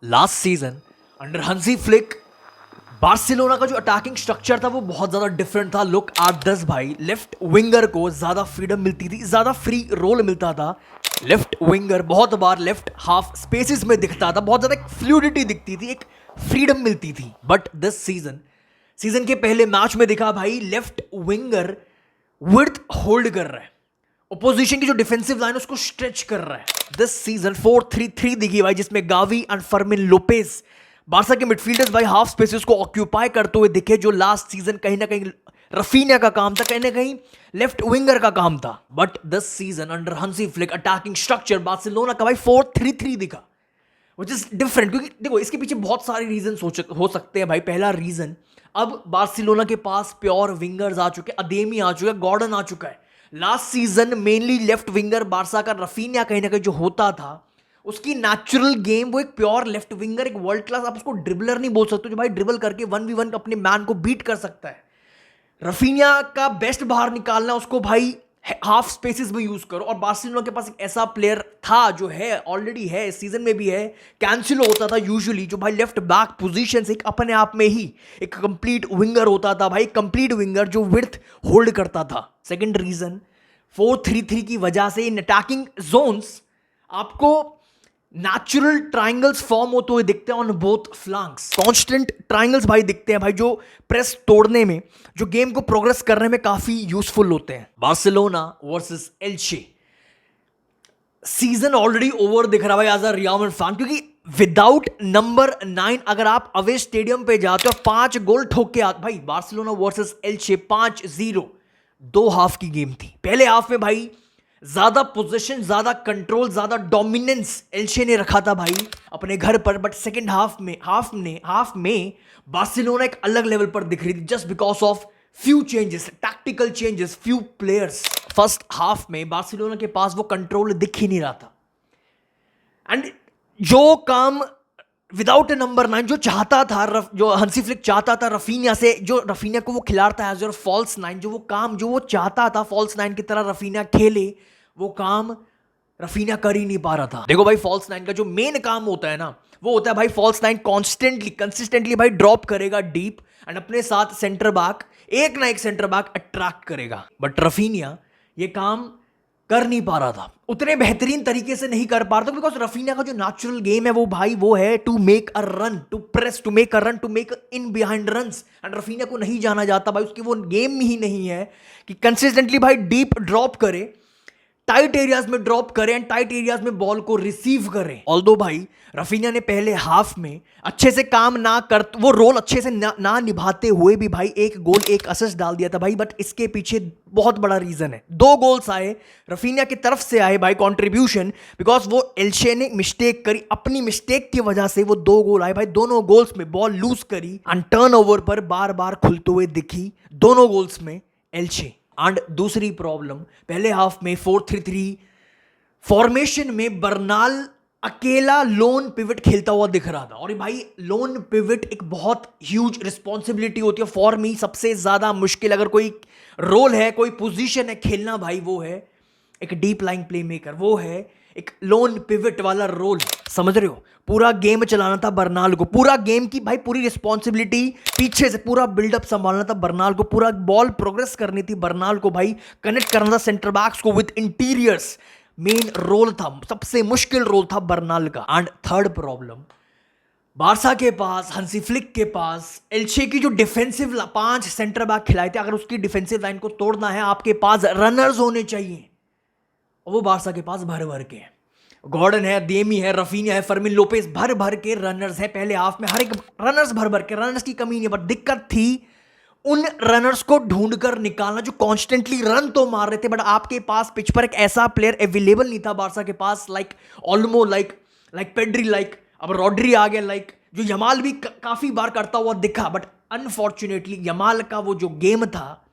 Last season under Hansi flick Barcelona का जो attacking structure था वो बहुत ज्यादा डिफरेंट था। लुक एट दिस भाई, लेफ्ट विंगर को ज्यादा फ्रीडम मिलती थी, ज्यादा फ्री रोल मिलता था। लेफ्ट विंगर बहुत बार लेफ्ट हाफ स्पेसेस में दिखता था, बहुत ज्यादा फ्लूइडिटी दिखती थी, एक फ्रीडम मिलती थी। बट दिस सीजन के पहले मैच में दिखा भाई, लेफ्ट विंगर विड्थ होल्ड कर रहा है, ओपोजिशन की जो डिफेंसिव लाइन उसको स्ट्रेच कर रहा है। दिस सीजन 4-3-3 दिखी भाई, जिसमें Gavi and Fermin Lopez Barca के मिडफील्डर्स भाई हाफ स्पेसेस को ऑक्यूपाई करते हुए दिखे, जो लास्ट सीजन कहीं ना कहीं रफीनिया का काम था, कहीं ना कहीं लेफ्ट विंगर का काम था। But this season under Hansi flick attacking structure Barcelona का भाई 4-3-3 दिखा, विच इज डिफरेंट। क्योंकि देखो इसके पीछे बहुत सारे रीजन हो सकते हैं भाई। पहला रीजन, अब बार्सिलोना के पास प्योर विंगर्स आ चुके, अदेमी आ चुका है, गॉर्डन आ चुका है। Last season mainly left winger Barca का रफीनिया कहीं ना कहीं जो होता था, उसकी नेचुरल गेम वो एक प्योर लेफ्ट विंगर, एक वर्ल्ड क्लास, आप उसको ड्रिबलर नहीं बोल सकते जो भाई ड्रिबल करके 1v1 अपने मैन को बीट कर सकता है। रफीनिया का बेस्ट बाहर निकालना, उसको भाई हाफ स्पेसेस में यूज करो। और बार्सिलोना के पास एक ऐसा प्लेयर था जो है, ऑलरेडी है, इस सीजन में भी है, कैंसिलो होता था यूजुअली, जो भाई लेफ्ट बैक पोजीशन से एक अपने आप में ही एक कंप्लीट विंगर होता था भाई, कंप्लीट विंगर जो विड्थ होल्ड करता था। सेकंड रीजन, 4-3-3 की वजह से इन अटैकिंग जोन्स आपको नेचुरल ट्राइंगल्स फॉर्म होते हुए दिखते हैं on both flanks. Constant triangles भाई दिखते हैं भाई, जो प्रेस तोड़ने में, जो गेम को प्रोग्रेस करने में काफी यूजफुल होते हैं। Barcelona versus एल्चे, season already over दिख रहा है भाई एज अ रियल फैन, क्योंकि विदाउट नंबर 9 अगर आप अवे स्टेडियम पे जाते हो 5 गोल ठोक के आते भाई। बार्सिलोना वर्सेस एल्चे 5-0 दो हाफ की गेम थी। पहले हाफ में भाई ज्यादा पोजीशन, ज्यादा कंट्रोल, ज्यादा डोमिनेंस एल्चे ने रखा था भाई अपने घर पर। बट सेकंड हाफ में बार्सिलोना एक अलग लेवल पर दिख रही थी, just because of few changes, tactical changes, few players. First half में बार्सिलोना के पास वो कंट्रोल दिख ही नहीं रहा था। एंड जो काम विदाउट ए नंबर 9 जो चाहता था, जो हंसी फ्लिक चाहता था रफीनिया से, जो रफीनिया को वो खिलाता है एज योर फॉल्स 9, जो वो काम जो वो चाहता था फॉल्स 9 की तरह रफीनिया खेले, वो काम रफीनिया कर ही नहीं पा रहा था। देखो भाई, फॉल्स 9 का जो मेन काम होता है ना, वो होता है भाई फॉल्स 9 कंसिस्टेंटली भाई ड्रॉप करेगा डीप एंड अपने साथ सेंटर बैक, एक ना एक सेंटर बैक अट्रैक्ट करेगा। बट रफीनिया ये काम कर नहीं पा रहा था, उतने बेहतरीन तरीके से नहीं कर पा रहा था, बिकॉज रफीनिया का जो नेचुरल गेम है वो भाई वो है to make a run, to press, to make a run, to make in behind runs. And Raphinha को नहीं जाना जाता भाई, उसकी वो गेम ही नहीं है कि कंसिस्टेंटली भाई डीप ड्रॉप करे, टाइट एरियाज में ड्रॉप करें एंड टाइट एरियाज में बॉल को रिसीव करें। ऑल्दो भाई रफीनिया ने पहले हाफ में अच्छे से काम ना कर, वो रोल अच्छे से ना निभाते हुए भी भाई एक गोल एक असिस्ट डाल दिया था भाई। बट इसके पीछे बहुत बड़ा रीजन है, 2 गोल्स आए रफीनिया की तरफ से आए भाई कंट्रीब्यूशन, बिकॉज वो एल्चे ने मिस्टेक करी, अपनी मिस्टेक की वजह से वो 2 गोल आए भाई। दोनों गोल्स में बॉल लूज करी एंड टर्न ओवर पर बार बार खुलते हुए दिखी दोनों गोल्स में एल्चे। एंड दूसरी प्रॉब्लम, पहले हाफ में 4-3-3 फॉर्मेशन में बर्नाल अकेला लोन पिवट खेलता हुआ दिख रहा था। और भाई लोन पिवट एक बहुत ह्यूज रिस्पॉन्सिबिलिटी होती है फॉर मी, सबसे ज्यादा मुश्किल अगर कोई रोल है, कोई पोजीशन है खेलना भाई, वो है एक डीप लाइन प्ले मेकर, वो है एक लोन पिवट वाला रोल। समझ रहे हो, पूरा गेम चलाना था बर्नाल को, पूरा गेम की भाई पूरी रिस्पॉन्सिबिलिटी पीछे से पूरा बिल्डअप संभालना था बर्नाल को, पूरा बॉल प्रोग्रेस करनी थी बर्नाल को भाई, कनेक्ट करना था सेंटर बैक्स को विद इंटीरियर्स। मेन रोल था, सबसे मुश्किल रोल था बर्नाल का। एंड थर्ड प्रॉब्लम, बार्सा के पास, हंसी फ्लिक के पास एल्चे की जो डिफेंसिव 5 सेंटर बैक खिलाए थे, अगर उसकी डिफेंसिव लाइन को तोड़ना है आपके पास रनर्स होने चाहिए, और वो बार्सा के पास भर भर के गॉर्डन है, देमी है, रफीनिया है, फर्मिन लोपेज, भर भर के रनर्स है। पहले हाफ में हर एक रनर्स भर भर के, रनर्स की कमी नहीं, बट दिक्कत थी उन रनर्स को ढूंढकर निकालना जो कॉन्स्टेंटली रन तो मार रहे थे, बट आपके पास पिच पर एक ऐसा प्लेयर अवेलेबल नहीं था बार्सा के पास, like Olmo, like Pedri, like अब रॉड्री आ गया, लाइक जो यमाल भी काफी बार करता हुआ दिखा। बट अनफॉर्चुनेटली यमाल का वो जो गेम था,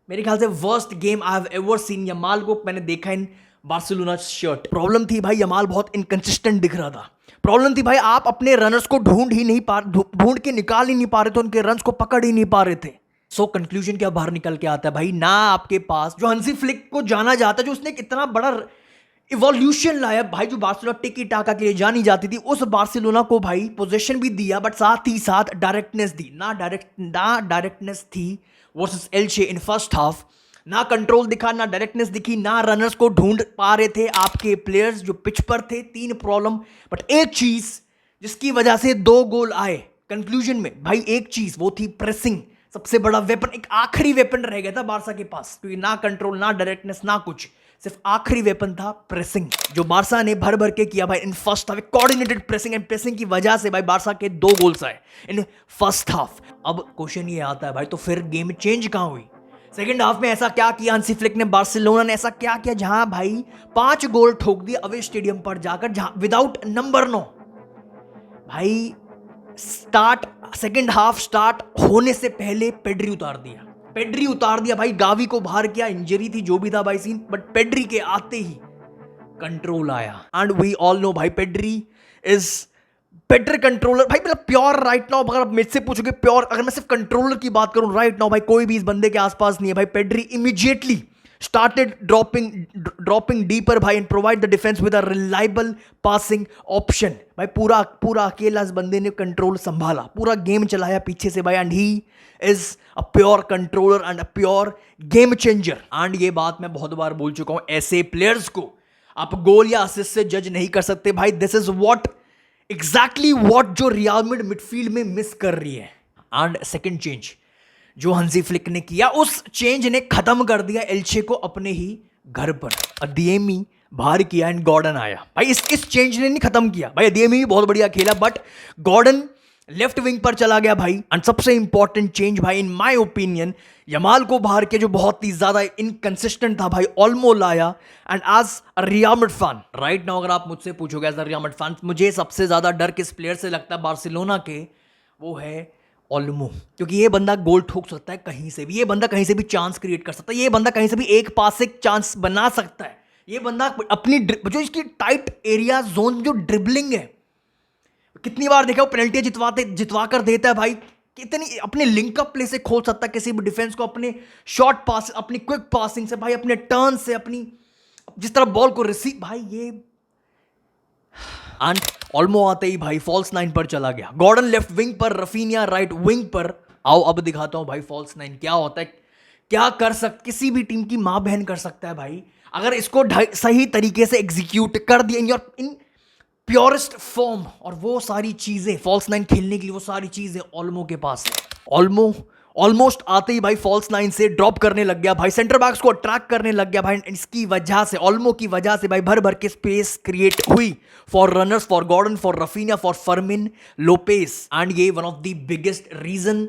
मेरे ख्याल से worst game I have ever seen. Yamal को मैंने देखा इन बार्सिलोना शर्ट। प्रॉब्लम थी भाई यमाल बहुत इनकंसिस्टेंट दिख रहा था। प्रॉब्लम थी भाई आप अपने रनर्स को ढूंढ के निकाल ही नहीं पा रहे थे, उनके रन्स को पकड़ ही नहीं पा रहे थे। सो कंक्लूजन क्या बाहर निकल के आता है भाई, ना आपके पास जो हंसी फ्लिक को जाना जाता है, जो उसने इतना बड़ा इवोल्यूशन लाया भाई। जो बार्सिलोना टिकी टाका के लिए जानी जाती थी, उस बार्सिलोना को भाई पोजीशन भी दिया, बट साथ ही साथ डायरेक्टनेस दी। ना डायरेक्टनेस थी वर्सेस एल्चे इन फर्स्ट हाफ, ना कंट्रोल दिखा, ना डायरेक्टनेस दिखी, ना रनर्स को ढूंढ पा रहे थे आपके प्लेयर्स जो पिच पर थे। 3 प्रॉब्लम, बट एक चीज जिसकी वजह से 2 गोल आए कंक्लूजन में भाई, एक चीज वो थी प्रेसिंग। सबसे बड़ा वेपन, एक आखिरी वेपन रह गया था बारसा के पास, क्योंकि ना कंट्रोल, ना डायरेक्टनेस, ना कुछ, सिर्फ आखिरी वेपन था प्रेसिंग, जो बारसा ने भर भर के किया भाई in first half. Coordinated pressing and pressing की वजह से भाई बारसा के 2 गोल्स आए इन फर्स्ट हाफ। अब क्वेश्चन ये आता है भाई, तो फिर गेम चेंज कहां हुई? सेकंड हाफ में ऐसा क्या किया हांसी फ्लिक ने, बार्सिलोना ने ऐसा क्या किया जहां भाई 5 गोल ठोक दिए अवे स्टेडियम पर जाकर, जहां विदाउट नंबर 9 भाई। सेकंड हाफ स्टार्ट होने से पहले पेड्री उतार दिया भाई। गावी को बाहर किया, इंजरी थी, जो भी था भाई सीन, बट पेड्री के आते ही कंट्रोल आया। एंड वी ऑल नो भाई पेड्री इज बेटर कंट्रोलर भाई, मतलब प्योर राइट नाउ। अगर आप मेरे से पूछोगे प्योर, अगर मैं सिर्फ कंट्रोलर की बात करूं राइट नाउ भाई, कोई भी इस बंदे के आसपास नहीं है भाई। Pedri immediately started dropping deeper भाई and provide the defense with a reliable passing option भाई। पूरा अकेला इस बंदे ने कंट्रोल संभाला, पूरा गेम चलाया पीछे से भाई। And he is a pure controller and a pure game changer. And ये बात मैं बहुत बार बोल चुका हूं, ऐसे प्लेयर्स को आप गोल या असिस्ट से जज नहीं कर सकते भाई। दिस इज एग्जैक्टली व्हाट जो रियल मैड्रिड मिडफील्ड में मिस कर रही है। एंड सेकंड चेंज जो हांसी फ्लिक ने किया, उस चेंज ने खत्म कर दिया एल्चे को अपने ही घर पर। अदिएमी बाहर किया एंड गॉर्डन आया भाई। इस चेंज ने नहीं खत्म किया भाई, अदिएमी भी बहुत बढ़िया खेला, बट गॉर्डन लेफ्ट विंग पर चला गया भाई। एंड सबसे इंपॉर्टेंट चेंज भाई इन माय ओपिनियन, यमाल को बाहर के जो बहुत ही ज्यादा इनकंसिस्टेंट था भाई, ऑल्मो लाया। And as a Real Madrid fan right now, अगर आप मुझसे पूछोगे as a Real Madrid fan, मुझे सबसे ज्यादा डर किस प्लेयर से लगता है बार्सिलोना के, वो है ऑल्मो। क्योंकि ये बंदा गोल ठोक सकता है कहीं से भी, ये बंदा कहीं से भी चांस क्रिएट कर सकता है, ये बंदा कहीं से भी एक पास से चांस बना सकता है। ये बंदा अपनी जो इसकी टाइट एरिया जोन जो ड्रिबलिंग है, कितनी बार देखा वो पेनल्टी जितवा कर देता है भाई। कितनी अपने लिंकअप प्ले से खोल सकता है किसी भी डिफेंस को, अपने शॉर्ट पास, अपनी क्विक पासिंग से भाई, अपने टर्न से, अपनी जिस तरह बॉल को रिसीव भाई। ये एंड ऑल्मो आते ही भाई फॉल्स 9 पर चला गया। गॉर्डन लेफ्ट विंग पर, रफीनिया राइट विंग पर। आओ अब दिखाता हूं भाई फॉल्स 9 क्या होता है, क्या कर किसी भी टीम की मां बहन कर सकता है भाई, अगर इसको सही तरीके से एग्जीक्यूट कर दिया इन प्योरेस्ट फॉर्म। और वो सारी चीजें फॉल्स 9 खेलने के लिए, वो सारी चीजें ऑल्मो के पास है। ऑल्मो ऑलमोस्ट आते ही भाई फॉल्स 9 से ड्रॉप करने लग गया भाई, सेंटर बैक्स को अट्रैक्ट करने लग गया भाई। इसकी वजह से, ऑल्मो की वजह से भाई भर भर के स्पेस क्रिएट हुई for runners, for Gordon, for Raphinha, for Fermin Lopez. And ये one of the biggest reason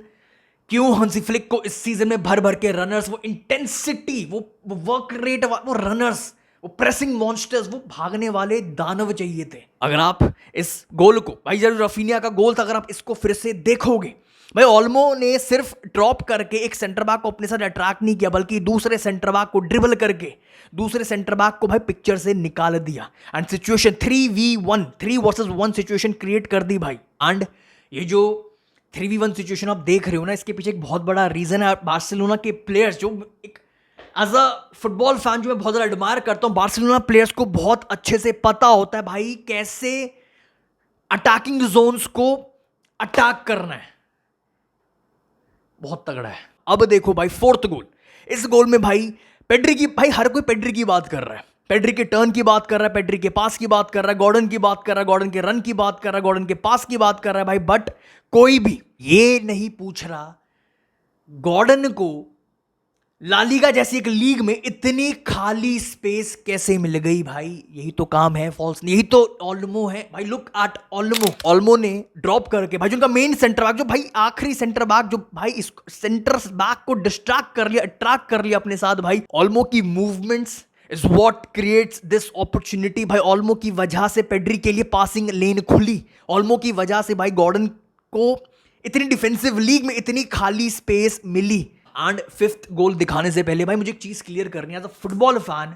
क्यों हांसी फ्लिक को इस सीजन में भर भर के रनर्स, वो इंटेंसिटी, वो वर्क रेट, वो रनर्स, वो प्रेसिंग मॉन्स्टर्स, वो भागने वाले दानव चाहिए थे। अगर आप इस गोल को भाई, जरूर रफीनिया का गोल था, अगर आप इसको फिर से देखोगे भाई, ऑल्मो ने सिर्फ ड्रॉप करके एक सेंटर बैक को अपने साथ अट्रैक्ट नहीं किया, बल्कि दूसरे सेंटर बैक को ड्रिबल करके दूसरे सेंटर बैक को भाई पिक्चर से निकाल दिया। And situation 3v1, 3 versus 1 situation create कर दी भाई। एंड ये जो 3v1 सिचुएशन आप देख रहे हो ना, इसके पीछे एक बहुत बड़ा रीजन है बार्सिलोना के प्लेयर्स, जो एक एज अ फुटबॉल फैन जो मैं बहुत ज़्यादा एडमायर करता हूँ, बार्सिलोना प्लेयर्स को बहुत अच्छे से पता होता है भाई कैसे अटैकिंग जोन्स को अटैक करना है, बहुत तगड़ा है। अब देखो भाई फोर्थ गोल, इस गोल में भाई पेड्री की, भाई हर कोई पेड्री की बात कर रहा है, पेड्री के टर्न की बात कर रहा है, पेड्री के पास की बात कर रहा है, गॉर्डन की बात कर रहा है, गॉर्डन के रन की बात कर रहा है, गॉर्डन के पास की बात कर रहा है भाई, बट कोई भी ये नहीं पूछ रहा गॉर्डन को लालीगा जैसी एक लीग में इतनी खाली स्पेस कैसे मिल गई भाई। यही तो काम है फॉल्स, यही तो ऑल्मो है भाई। लुक एट ऑल्मो ने ड्रॉप करके भाई, जो उनका मेन सेंटर बैक, जो भाई आखिरी सेंटर बैक, जो भाई इस सेंटर बैक को डिस्ट्रैक्ट कर लिया, अट्रैक्ट कर लिया अपने साथ भाई। ऑल्मो की movements is what creates this opportunity भाई। ऑल्मो की वजह से पेड्री के लिए पासिंग लेन खुली, ऑल्मो की वजह से भाई गॉर्डन को इतनी डिफेंसिव लीग में इतनी खाली स्पेस मिली। एंड फिफ्थ गोल दिखाने से पहले भाई मुझे एक चीज क्लियर करनी है, एज अ फुटबॉल फैन,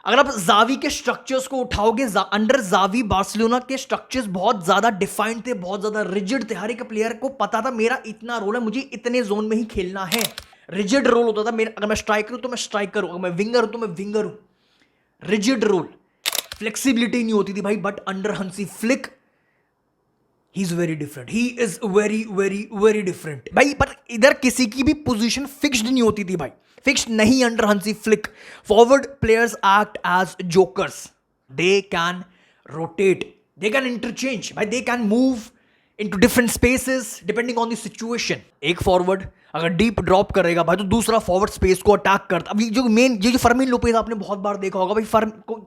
अगर आप जावी के स्ट्रक्चर्स को उठाओगे, अंडर जावी बार्सिलोना के स्ट्रक्चर्स बहुत ज्यादा डिफाइंड थे, बहुत ज्यादा रिजिड थे। हर एक प्लेयर को पता था मेरा इतना रोल है, मुझे इतने जोन में ही खेलना है। रिजिड रोल होता था मेरा, अगर मैं स्ट्राइकर हूं तो मैं स्ट्राइकर हूं, अगर मैं विंगर हूं तो मैं विंगर हूं। Rigid role. फ्लेक्सिबिलिटी नहीं होती थी भाई, but under Hansi flick he is very different, he is very very very different भाई। पर इधर किसी की भी पोजीशन फिक्स्ड नहीं होती थी भाई, फिक्स्ड नहीं under Hansi Flick. Forward players act as jokers, they can rotate, they can interchange भाई, they can move into different spaces depending on the situation. एक फॉरवर्ड अगर डीप ड्रॉप करेगा भाई तो दूसरा फॉरवर्ड स्पेस को अटैक करता। अब ये जो फर्मीन लोपेज आपने बहुत बार देखा होगा भाई,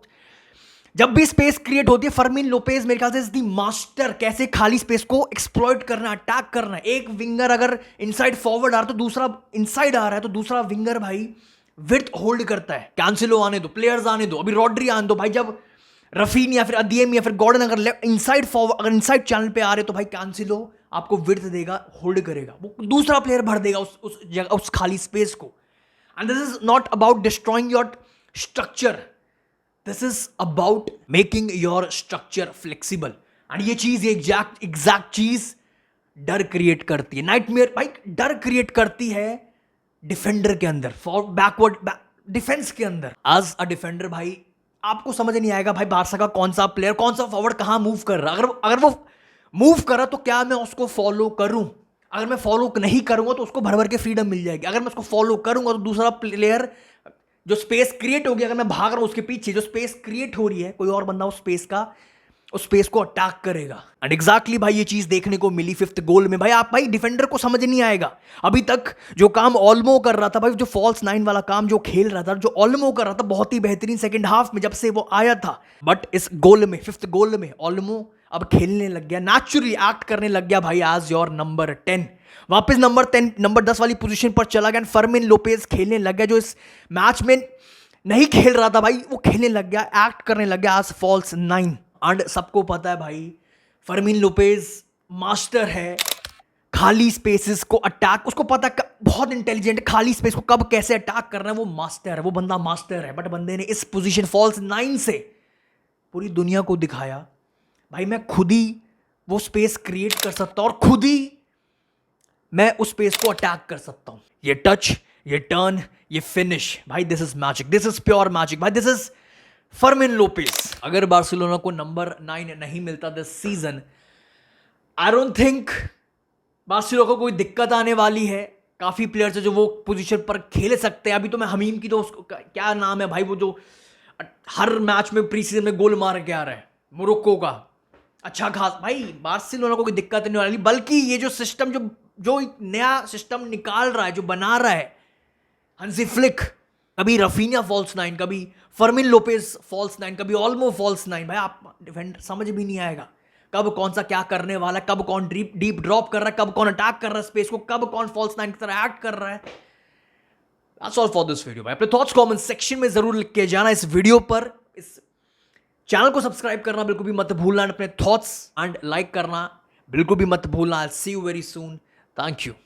जब भी स्पेस क्रिएट होती है फर्मीन लोपेज मेरे ख्याल से इज द मास्टर, कैसे खाली स्पेस को एक्सप्लॉइट करना, अटैक करना। एक विंगर अगर इनसाइड फॉरवर्ड आ रहा है तो दूसरा इनसाइड आ रहा है तो दूसरा विंगर भाई विड्थ होल्ड करता है। कैंसिलो आने दो, प्लेयर्स आने दो, अभी रॉड्री आने दो भाई। जब रफीन या फिर अदियम या फिर गॉर्डन अगर इनसाइड फॉरवर्ड अगर इनसाइड चैनल पे आ रहे तो भाई कैंसिलो आपको विड्थ देगा, होल्ड करेगा, वो दूसरा प्लेयर भर देगा उस जगह, उस खाली स्पेस को। And this is not about destroying your structure, this is about making your structure flexible. And ये चीज, ये एग्जैक्ट चीज डर क्रिएट करती है, नाइटमेयर भाई डर क्रिएट करती है डिफेंडर के अंदर, फॉर बैकवर्ड डिफेंस के अंदर। एज अ डिफेंडर भाई आपको समझ नहीं आएगा भाई बारसा का कौन सा प्लेयर, कौन सा फॉरवर्ड कहां मूव कर रहा है। अगर वो मूव कर रहा तो क्या मैं उसको फॉलो करूं? अगर मैं फॉलो नहीं करूंगा तो उसको भर भर के फ्रीडम मिल जाएगी। अगर मैं उसको फॉलो करूंगा तो दूसरा प्लेयर जो स्पेस क्रिएट होगी, अगर मैं भाग रहा हूं उसके पीछे, जो स्पेस क्रिएट हो रही है कोई और बंदा उस स्पेस को अटैक करेगा। एंड एग्जैक्टली भाई ये चीज देखने को मिली फिफ्थ गोल में। भाई आप भाई डिफेंडर को समझ नहीं आएगा अभी तक जो काम ओल्मो कर रहा था भाई, जो फॉल्स 9 वाला काम जो खेल रहा था, जो ओल्मो कर रहा था बहुत ही बेहतरीन सेकंड हाफ में जब से वो आया था। बट इस गोल में, फिफ्थ गोल में ओल्मो अब खेलने लग गया, नेचुरली एक्ट करने लग गया भाई एज योर नंबर 10, वापस नंबर 10 वाली पोजीशन पर चला गया। फर्मिन लोपेज खेलने लग गया, जो इस मैच में नहीं खेल रहा था भाई वो खेलने लग गया, एक्ट करने लग गया एज फॉल्स 9। एंड सबको पता है भाई फर्मिन लोपेज मास्टर है खाली स्पेसेस को अटैक, उसको पता है बहुत इंटेलिजेंट, खाली स्पेस को कब कैसे अटैक करना है, वो मास्टर है, वो बंदा मास्टर है। बट बंदे ने इस पोजीशन फॉल्स 9 से पूरी दुनिया को दिखाया भाई मैं खुद ही वो स्पेस क्रिएट कर सकता हूं और खुद ही मैं उस स्पेस को अटैक कर सकता हूं। ये टच, ये टर्न, ये फिनिश भाई, this is magic, this is pure magic भाई, दिस इज फर्मिन लोपेज। अगर बार्सिलोना को नंबर 9 नहीं मिलता this season, I don't think Barcelona को कोई दिक्कत आने वाली है। काफी प्लेयर्स है जो वो पोजीशन पर खेल सकते हैं। अभी तो मैं हमीम की तो उसको क्या नाम है भाई, वो जो हर मैच में प्री सीजन में गोल मार के आ रहा है, मोरक्को का, अच्छा खास भाई। बार्सिलोना को कोई दिक्कत नहीं वाली, बल्कि ये जो सिस्टम जो नया सिस्टम निकाल रहा है, जो बना रहा है हंसी फ्लिक, कभी रफीनिया फॉल्स 9, कभी फर्मिन लोपेज फॉल्स 9, कभी ओल्मो फॉल्स 9, भाई आप डिफेंडर समझ भी नहीं आएगा कब कौन सा क्या करने वाला है, कब कौन डीप ड्रॉप कर रहा है, कब कौन अटैक कर रहा है स्पेस को, कब कौन फॉल्स 9 की तरह एक्ट कर रहा है। That's all for this video भाई। अपने थॉट्स कमेंट सेक्शन में जरूर लिख के जाना इस वीडियो पर। इस चैनल को सब्सक्राइब करना बिल्कुल भी मत भूलना, अपने थॉट्स एंड लाइक करना बिल्कुल भी मत भूलना। I'll see you very soon. Thank you.